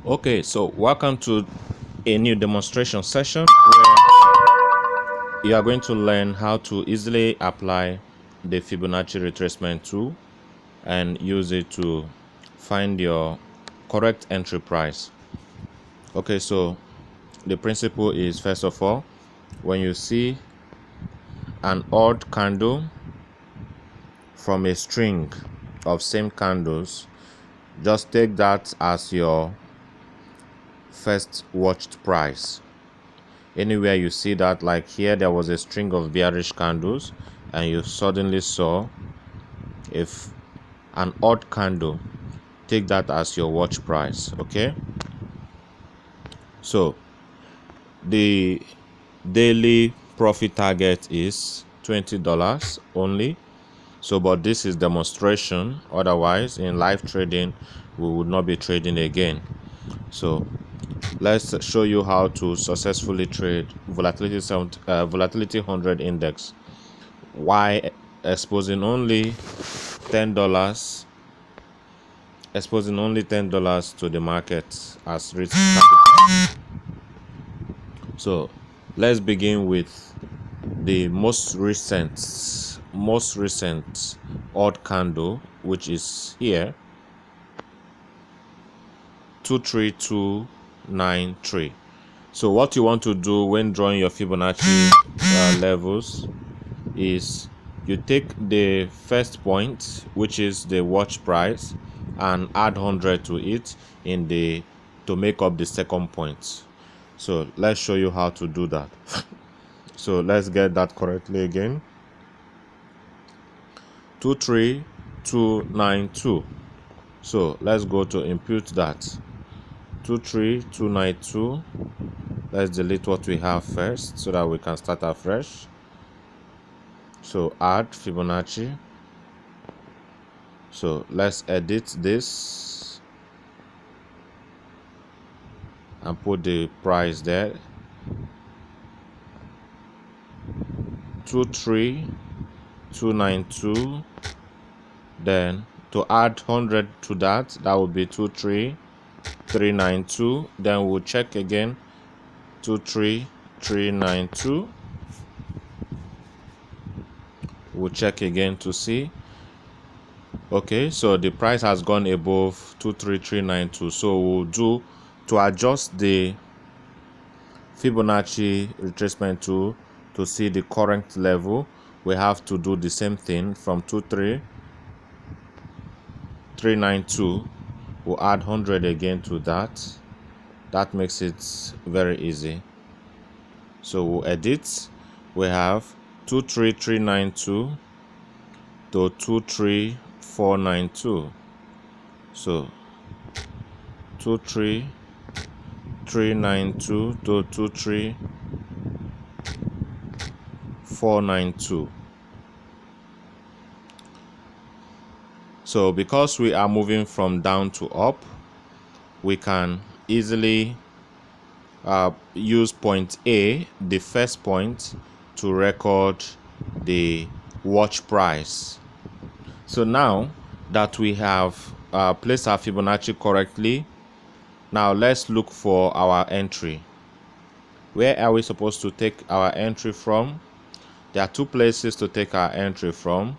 Okay, so welcome to a new demonstration session where you are going to learn how to easily apply the Fibonacci retracement tool and use it to find your correct entry price. Okay, so the principle is, first of all, when you see an odd candle from a string of same candles, just take that as your first watched price. Anywhere you see that, like here there was a string of bearish candles and you suddenly saw if an odd candle, take that as your watch price. Okay, so the daily profit target is $20 only. So but this is demonstration, otherwise in live trading we would not be trading again. So let's show you how to successfully trade volatility 100 index. Why exposing only $10, to the market as risk capital. So let's begin with the most recent odd candle, which is here, 23293. So what you want to do when drawing your Fibonacci levels is you take the first point, which is the watch price, and add 100 to it to make up the second point. So let's show you how to do that. So let's get that correctly again. 23292. So let's go to impute that. 23292. Let's delete what we have first so that we can start afresh. So add Fibonacci. So let's edit this and put the price there. 23292. Then to add 100 to that would be 23392. Then we'll check again. 23392. We'll check again to see. Okay, so the price has gone above 23392. So we'll do, to adjust the Fibonacci retracement tool to see the current level, we have to do the same thing. From 23392, we'll add 100 again to that. That makes it very easy. So we'll edit. We have 23392 to 23492. So 23392 to 23492. So because we are moving from down to up, we can easily use point A, the first point, to record the watch price. So now that we have placed our Fibonacci correctly, now let's look for our entry. Where are we supposed to take our entry from? There are two places to take our entry from.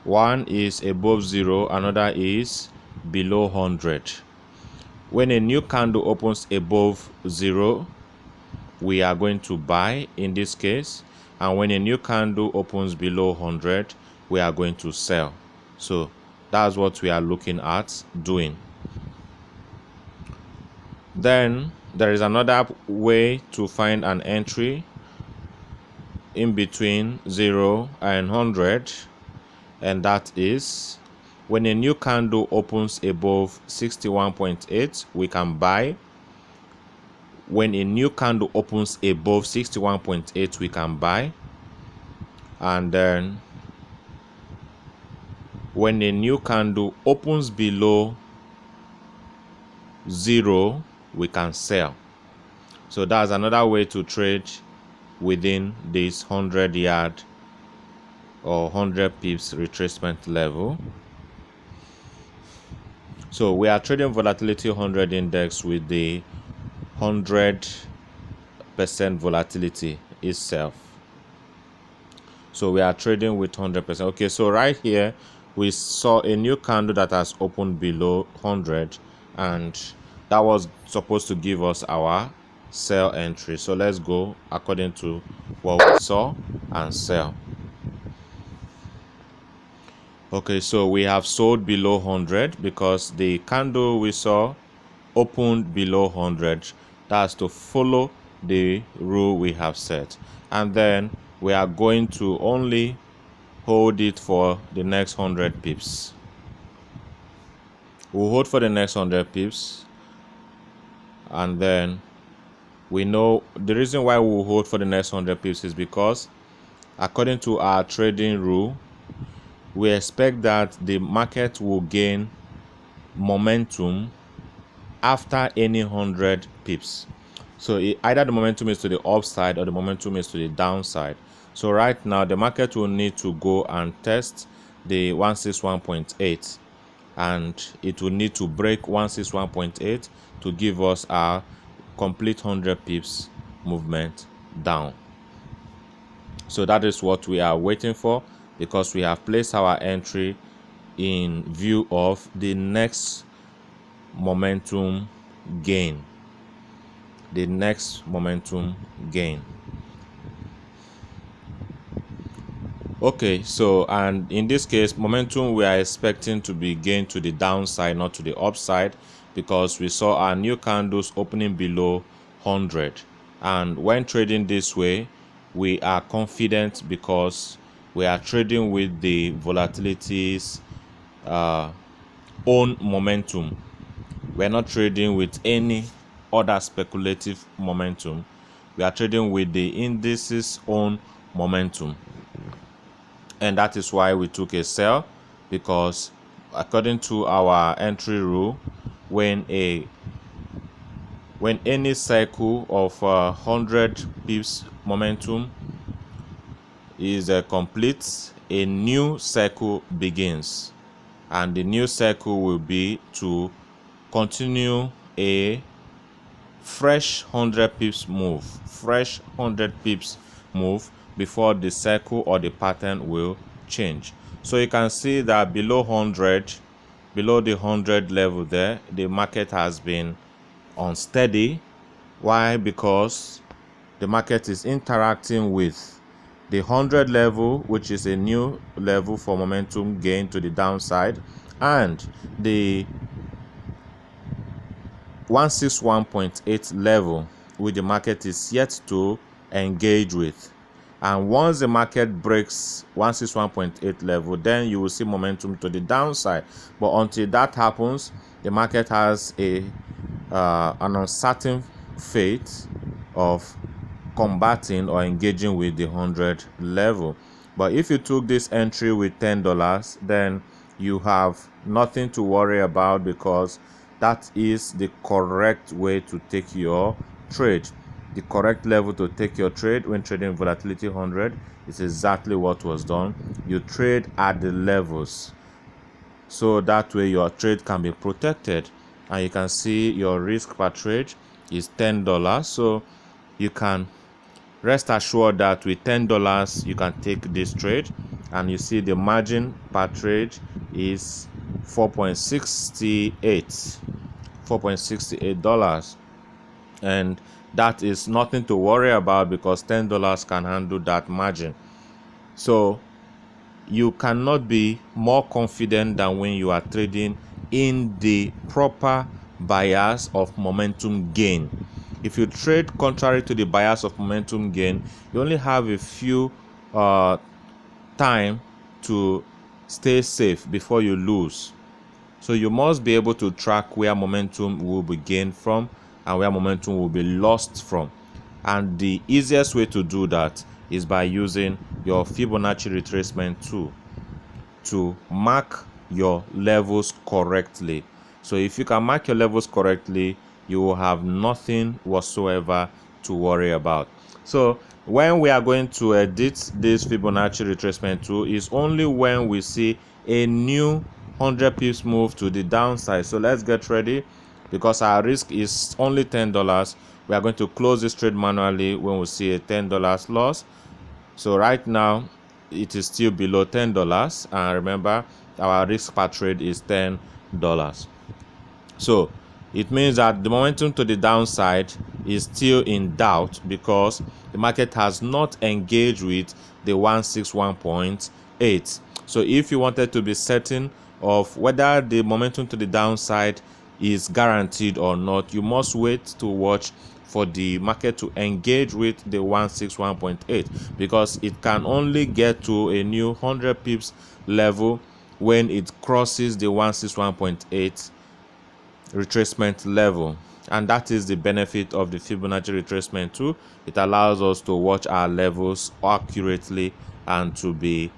One is above 0, another is below 100. When a new candle opens above 0, we are going to buy in this case, and when a new candle opens below 100, we are going to sell. So that's what we are looking at doing. Then there is another way to find an entry in between 0 and 100, and that is when a new candle opens above 61.8, we can buy. When a new candle opens above 61.8, we can buy. And then when a new candle opens below 0, we can sell. So that's another way to trade within this 100-yard or 100 pips retracement level. So we are trading volatility 100 index with the 100% volatility itself. So we are trading with 100%. Okay, so right here we saw a new candle that has opened below 100, and that was supposed to give us our sell entry. So let's go according to what we saw and sell. Okay, so we have sold below 100 because the candle we saw opened below 100. That's to follow the rule we have set. And then we are going to only hold it for the next 100 pips. We'll hold for the next 100 pips. And then we know the reason why we'll hold for the next 100 pips is because according to our trading rule, we expect that the market will gain momentum after any 100 pips. So either the momentum is to the upside or the momentum is to the downside. So right now the market will need to go and test the 161.8, and it will need to break 161.8 to give us our complete 100 pips movement down. So that is what we are waiting for, because we have placed our entry in view of the next momentum gain. The next momentum gain. Okay, so and in this case, momentum we are expecting to be gained to the downside, not to the upside, because we saw our new candles opening below 100. And when trading this way, we are confident because we are trading with the volatility's own momentum. We're not trading with any other speculative momentum. We are trading with the indices own momentum. And that is why we took a sell, because according to our entry rule, when any cycle of 100 pips momentum is complete, a new cycle begins, and the new cycle will be to continue a fresh 100 pips move before the cycle or the pattern will change. So you can see that below the 100 level there, the market has been unsteady. Why? Because the market is interacting with the 100 level, which is a new level for momentum gain to the downside, and the 161.8 level, which the market is yet to engage with. And once the market breaks 161.8 level, then you will see momentum to the downside. But until that happens, the market has an uncertain fate of combating or engaging with the 100 level. But if you took this entry with $10, then you have nothing to worry about, because that is the correct way to take your trade. The correct level to take your trade when trading volatility 100 is exactly what was done. You trade at the levels, so that way your trade can be protected. And you can see your risk per trade is $10. So you can rest assured that with $10 you can take this trade, and you see the margin per trade is $4.68, and that is nothing to worry about, because $10 can handle that margin. So you cannot be more confident than when you are trading in the proper bias of momentum gain. If you trade contrary to the bias of momentum gain, you only have a few time to stay safe before you lose. So you must be able to track where momentum will be gained from and where momentum will be lost from. And the easiest way to do that is by using your Fibonacci retracement tool to mark your levels correctly. So if you can mark your levels correctly, you will have nothing whatsoever to worry about. So when we are going to edit this Fibonacci retracement tool is only when we see a new 100 pips move to the downside. So let's get ready, because our risk is only $10. We are going to close this trade manually when we see a $10 loss. So right now it is still below $10, and remember our risk per trade is $10. So it means that the momentum to the downside is still in doubt, because the market has not engaged with the 161.8. So if you wanted to be certain of whether the momentum to the downside is guaranteed or not, you must wait to watch for the market to engage with the 161.8, because it can only get to a new 100 pips level when it crosses the 161.8 retracement level. And that is the benefit of the Fibonacci retracement tool. It allows us to watch our levels accurately and to be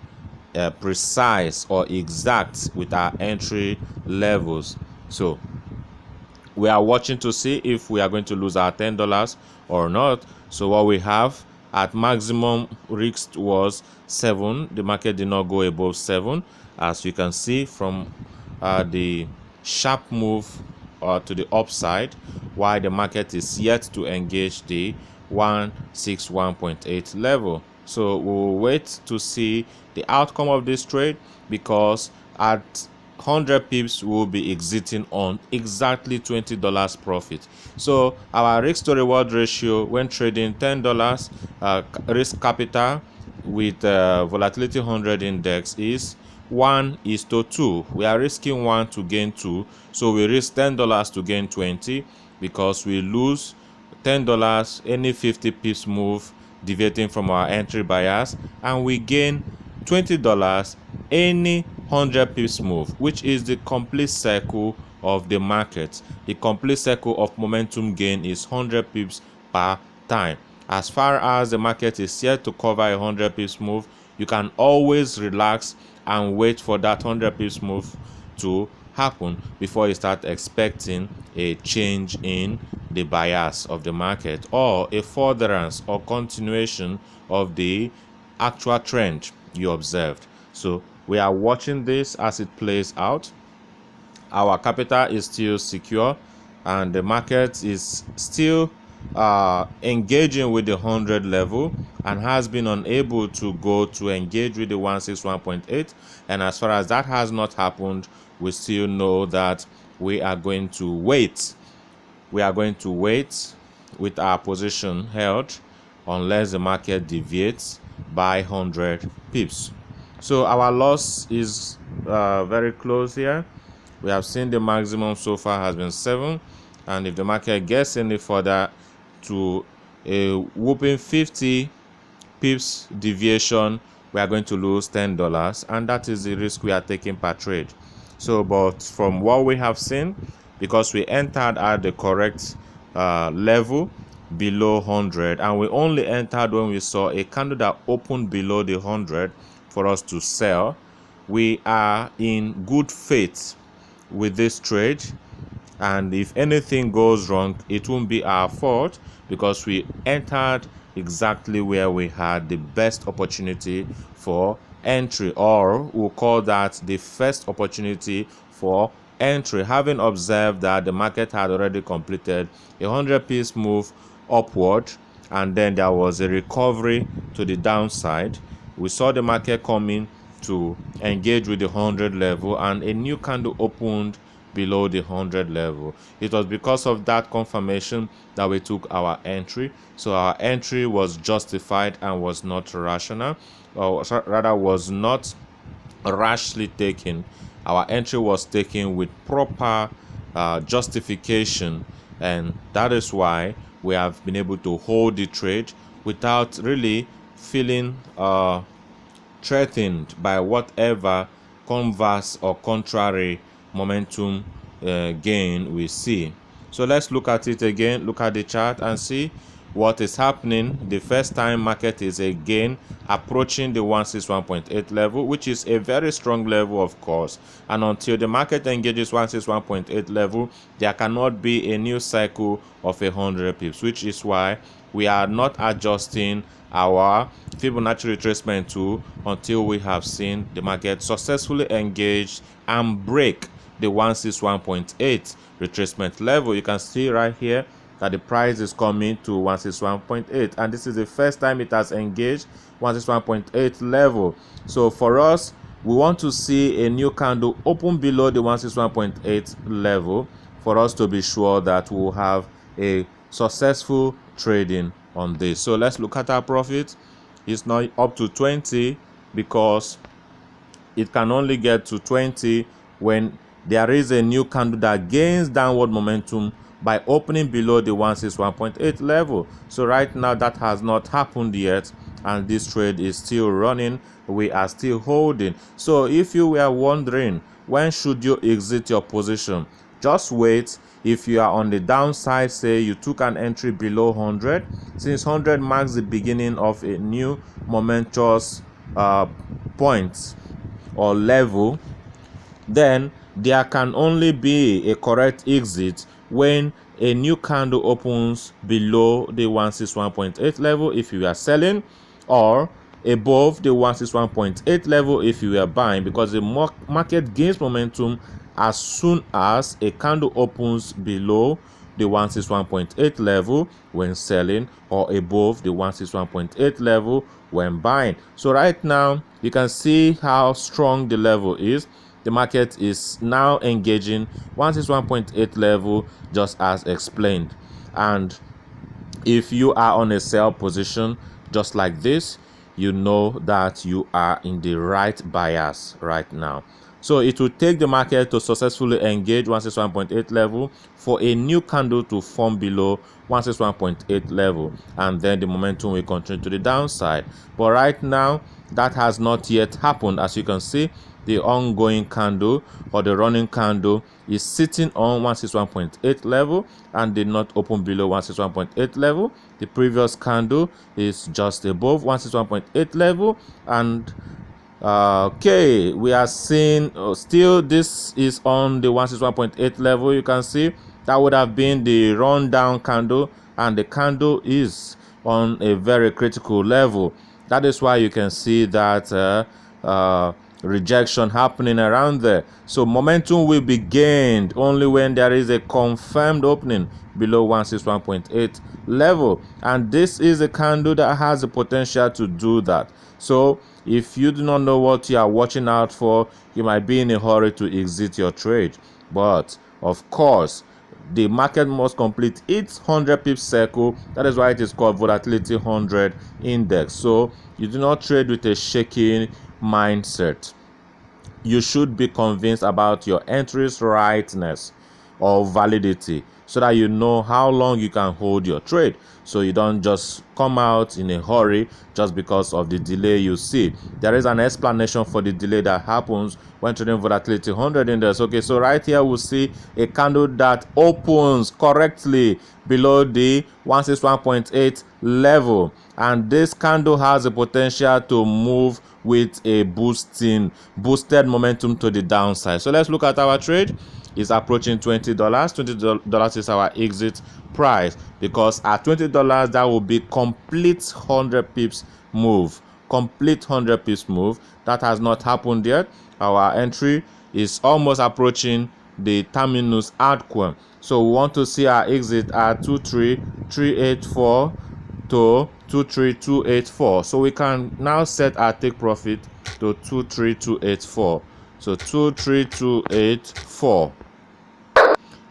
precise or exact with our entry levels. So we are watching to see if we are going to lose our $10 or not. So what we have at maximum risk was 7. The market did not go above 7, as you can see from the sharp move to the upside, while the market is yet to engage the 161.8 level. So we will wait to see the outcome of this trade, because at 100 pips will be exiting on exactly $20 profit. So our risk to reward ratio when trading $10 risk capital with volatility 100 index is 1:2. We are risking 1 to gain 2, so we risk $10 to gain 20, because we lose $10 any 50 pips move deviating from our entry bias, and we gain $20 any 100 pips move, which is the complete cycle of the market. The complete cycle of momentum gain is 100 pips per time. As far as the market is yet to cover a 100 pips move, you can always relax and wait for that 100 pips move to happen before you start expecting a change in the bias of the market, or a furtherance or continuation of the actual trend you observed. So we are watching this as it plays out. Our capital is still secure, and the market is still engaging with the 100 level, and has been unable to go to engage with the 161.8. And as far as that has not happened, we still know that we are going to wait. We are going to wait with our position held unless the market deviates by 100 pips. So our loss is very close here. We have seen the maximum so far has been 7, and if the market gets any further to a whooping 50 pips deviation, we are going to lose $10, and that is the risk we are taking per trade. So but from what we have seen, because we entered at the correct level below 100, and we only entered when we saw a candle that opened below the 100 for us to sell, we are in good faith with this trade. And if anything goes wrong, it won't be our fault, because we entered exactly where we had the best opportunity for entry, or we'll call that the first opportunity for entry, having observed that the market had already completed a 100 piece move upward, and then there was a recovery to the downside. We saw the market coming to engage with the 100 level, and a new candle opened below the 100 level. It was because of that confirmation that we took our entry. So our entry was justified and was not rational, or rather was not rashly taken. Our entry was taken with proper justification, and that is why we have been able to hold the trade without really feeling threatened by whatever converse or contrary momentum gain we see. So let's look at it again. Look at the chart and see what is happening. The first time market is again approaching the 161.8 level, which is a very strong level, of course, and until the market engages 161.8 level, there cannot be a new cycle of 100 pips, which is why we are not adjusting our Fibonacci retracement tool until we have seen the market successfully engage and break the 161.8 retracement level. You can see right here that the price is coming to 161.8, and this is the first time it has engaged 161.8 level. So for us, we want to see a new candle open below the 161.8 level for us to be sure that we'll have a successful trading on this. So let's look at our profit. It's not up to 20 because it can only get to 20 when there is a new candle that gains downward momentum by opening below the 161.8 level. So right now that has not happened yet, and this trade is still running. We are still holding. So if you were wondering when should you exit your position, just wait. If you are on the downside, say you took an entry below 100, since 100 marks the beginning of a new momentous point or level, then there can only be a correct exit when a new candle opens below the 161.8 level if you are selling, or above the 161.8 level if you are buying, because the market gains momentum as soon as a candle opens below the 161.8 level when selling, or above the 161.8 level when buying. So right now you can see how strong the level is. The market is now engaging 161.8 level just as explained, and if you are on a sell position just like this, you know that you are in the right bias right now. So it will take the market to successfully engage 161.8 level for a new candle to form below 161.8 level, and then the momentum will continue to the downside. But right now that has not yet happened. As you can see, the ongoing candle or the running candle is sitting on 161.8 level and did not open below 161.8 level. The previous candle is just above 161.8 level, and okay, we are seeing still this is on the 161.8 level. You can see that would have been the rundown candle, and the candle is on a very critical level. That is why you can see that rejection happening around there. So momentum will be gained only when there is a confirmed opening below 161.8 level, and this is a candle that has the potential to do that. So if you do not know what you are watching out for, you might be in a hurry to exit your trade. But of course, the market must complete its 100 pips circle. That is why it is called volatility 100 index. So you do not trade with a shaking mindset. You should be convinced about your entry's rightness or validity, so that you know how long you can hold your trade, so you don't just come out in a hurry just because of the delay you see. There is an explanation for the delay that happens when trading volatility 100 index. Okay, so right here we'll see a candle that opens correctly below the 161.8 level, and this candle has the potential to move with a boosted momentum to the downside. So let's look at our trade. Is approaching $20. $20 is our exit price, because at $20 that will be complete 100 pips move. Complete 100 pips move. That has not happened yet. Our entry is almost approaching the terminus outcome. So we want to see our exit at 23384 to 23284. So we can now set our take profit to 23284. So 23284,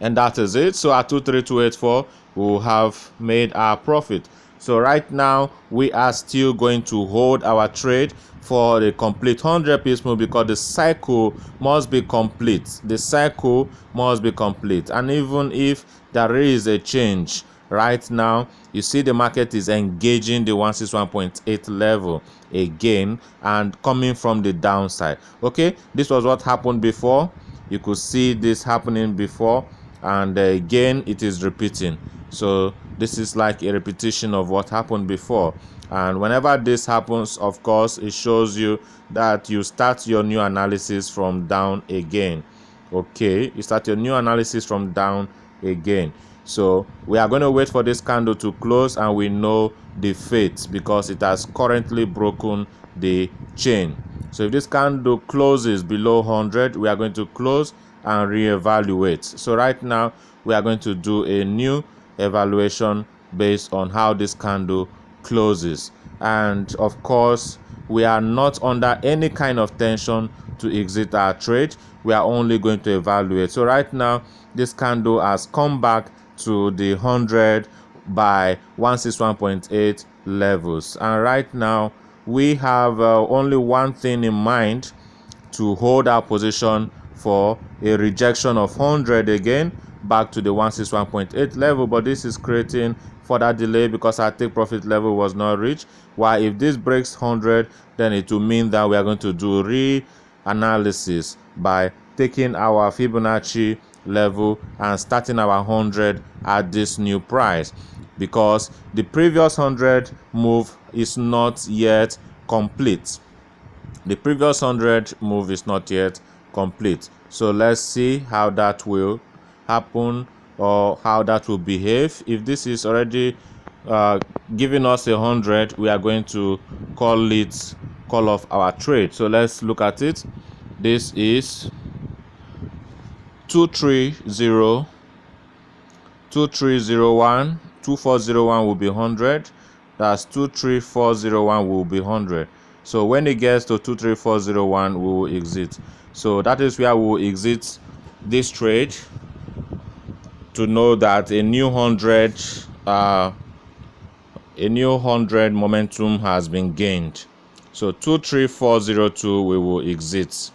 and that is it. So at 23284 we will have made our profit. So right now we are still going to hold our trade for the complete 100 pips move, because the cycle must be complete. The cycle must be complete. And even if there is a change right now, you see the market is engaging the 161.8 level again and coming from the downside. Okay, this was what happened before. You could see this happening before, and again it is repeating. So this is like a repetition of what happened before, and whenever this happens, of course, it shows you that you start your new analysis from down again. Okay, you start your new analysis from down again. So we are going to wait for this candle to close, and we know the fate because it has currently broken the chain. So if this candle closes below 100, we are going to close and reevaluate. So right now we are going to do a new evaluation based on how this candle closes. And of course, we are not under any kind of tension to exit our trade. We are only going to evaluate. So right now this candle has come back to the 100 by 161.8 levels, and right now we have only one thing in mind: to hold our position for a rejection of 100 again back to the 161.8 level. But this is creating further delay because our take profit level was not reached. While if this breaks 100, then it will mean that we are going to do re-analysis by taking our Fibonacci level and starting our 100 at this new price, because the previous 100 move is not yet complete. The previous 100 move is not yet complete. So let's see how that will happen, or how that will behave. If this is already giving us 100, we are going to call off our trade. So let's look at it. This is 230, 2301, 2401 will be 100. That's 23401 will be 100. So when it gets to 23401, we will exit. So that is where we will exit this trade, to know that a new 100 momentum has been gained. So 23402 we will exit,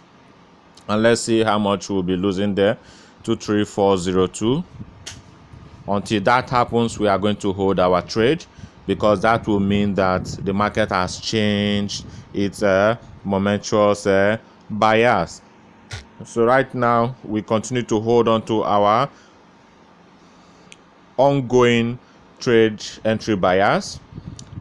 and let's see how much we'll be losing there. 23402. Until that happens, we are going to hold our trade, because that will mean that the market has changed its momentous bias. So right now we continue to hold on to our ongoing trade entry bias,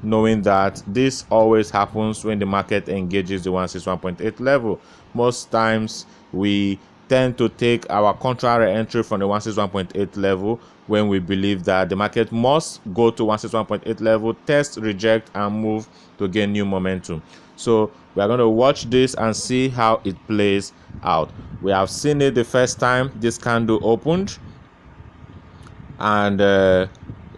knowing that this always happens when the market engages the 161.8 level. Most times we tend to take our contrary entry from the 161.8 level when we believe that the market must go to 161.8 level, test, reject, and move to gain new momentum. So we are going to watch this and see how it plays out. We have seen it the first time this candle opened, and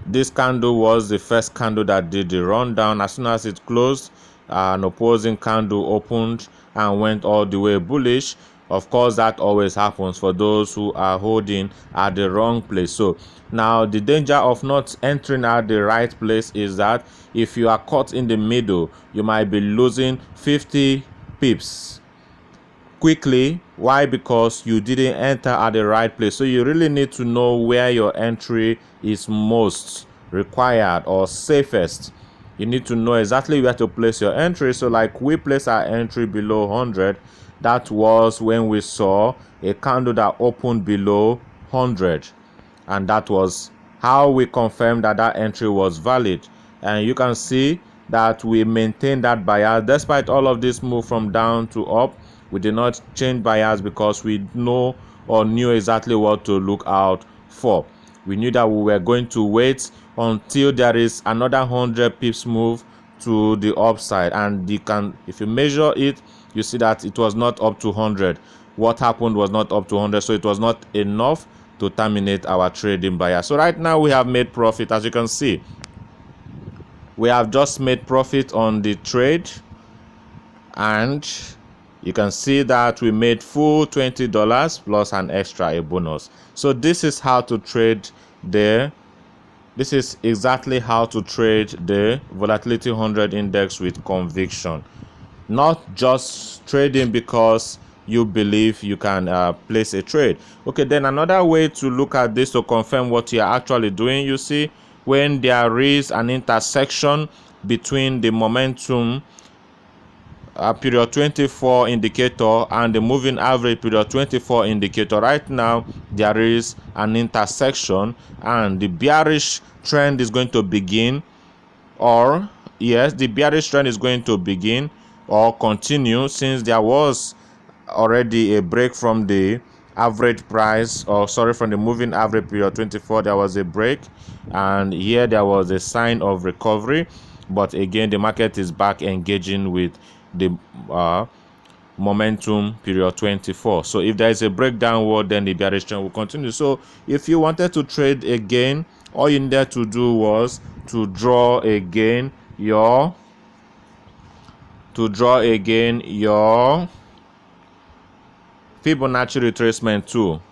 this candle was the first candle that did the rundown. As soon as it closed, an opposing candle opened and went all the way bullish. Of course, that always happens for those who are holding at the wrong place. So now the danger of not entering at the right place is that if you are caught in the middle, you might be losing 50 pips quickly. Why? Because you didn't enter at the right place. So you really need to know where your entry is most required or safest. You need to know exactly where to place your entry. So like we place our entry below 100. That was when we saw a candle that opened below 100, and that was how we confirmed that that entry was valid. And you can see that we maintained that bias despite all of this move from down to up. We did not change bias because we know or knew exactly what to look out for. We knew that we were going to wait until there is another 100 pips move to the upside, and you can, if you measure it, you see that it was not up to 100. What happened was not up to 100, so it was not enough to terminate our trading bias. So right now we have made profit. As you can see, we have just made profit on the trade, and you can see that we made full $20 plus an extra, a bonus. So this is how to trade there. This is exactly how to trade the volatility 100 index with conviction. Not just trading because you believe you can place a trade. Okay, then another way to look at this to confirm what you are actually doing, you see, when there is an intersection between the momentum period 24 indicator and the moving average period 24 indicator. Right now there is an intersection, and the bearish trend is going to begin, or yes, the bearish trend is going to begin or continue, since there was already a break from the average price, or sorry, from the moving average period 24, there was a break, and here there was a sign of recovery. But again, the market is back engaging with the momentum period 24. So if there is a break downward, then the bearish trend will continue. So if you wanted to trade again, all you needed to do was to draw again your Fibonacci retracement tool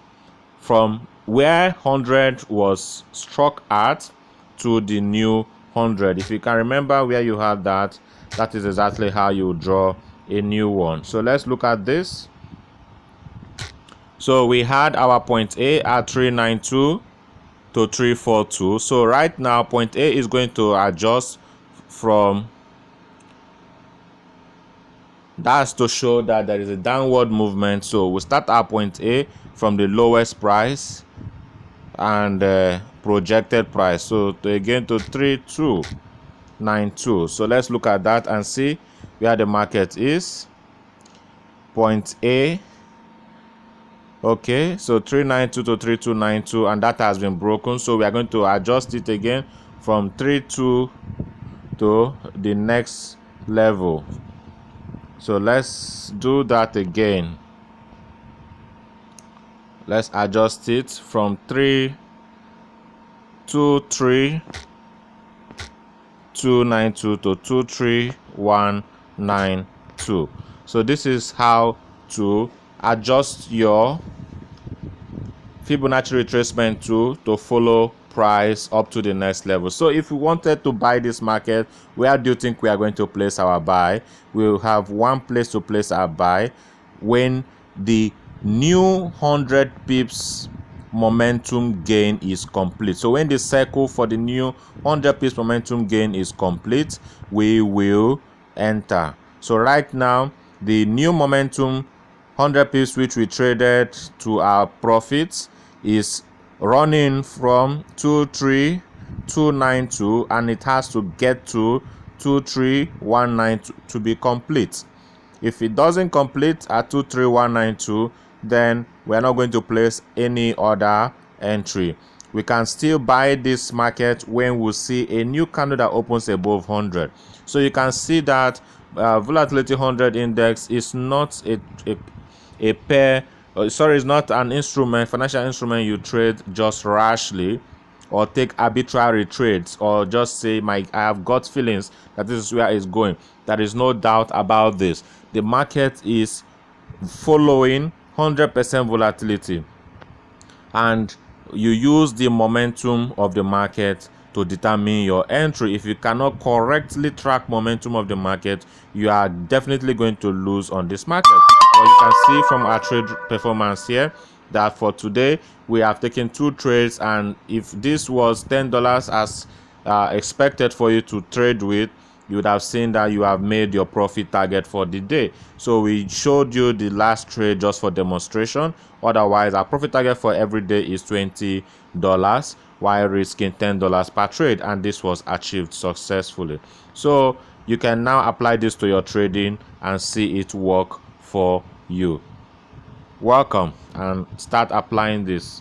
from where 100 was struck at to the new 100. If you can remember where you had that, that is exactly how you draw a new one. So let's look at this. So we had our point A at 392 to 342. So right now point A is going to adjust from, that's to show that there is a downward movement. So we start our point A from the lowest price and projected price, so again to 3292. So let's look at that and see where the market is. Point A, okay, so 392 to 3292, and that has been broken. So we are going to adjust it again from 32 to the next level. So let's do that again. Let's adjust it from 23292 to 23192. So this is how to adjust your Fibonacci retracement tool to follow price up to the next level. So if we wanted to buy this market, where do you think we are going to place our buy? We'll have one place to place our buy when the new 100 pips momentum gain is complete. So when the cycle for the new 100 pips momentum gain is complete, we will enter. So right now, the new momentum 100 pips which we traded to our profits is running from 23292, and it has to get to 23192 to be complete. If it doesn't complete at 23192, then we're not going to place any other entry. We can still buy this market when we see a new candle that opens above 100. So you can see that volatility 100 index is not a pair, it's not an instrument, financial instrument you trade just rashly or take arbitrary trades or just say I have gut feelings that this is where it's going. There is no doubt about this. The market is following 100% volatility, and you use the momentum of the market to determine your entry. If you cannot correctly track momentum of the market, you are definitely going to lose on this market. But you can see from our trade performance here that for today we have taken 2 trades, and if this was $10 as expected for you to trade with, you would have seen that you have made your profit target for the day. So we showed you the last trade just for demonstration. Otherwise, our profit target for every day is $20 while risking $10 per trade, and this was achieved successfully. So you can now apply this to your trading and see it work for you. Welcome, and start applying this.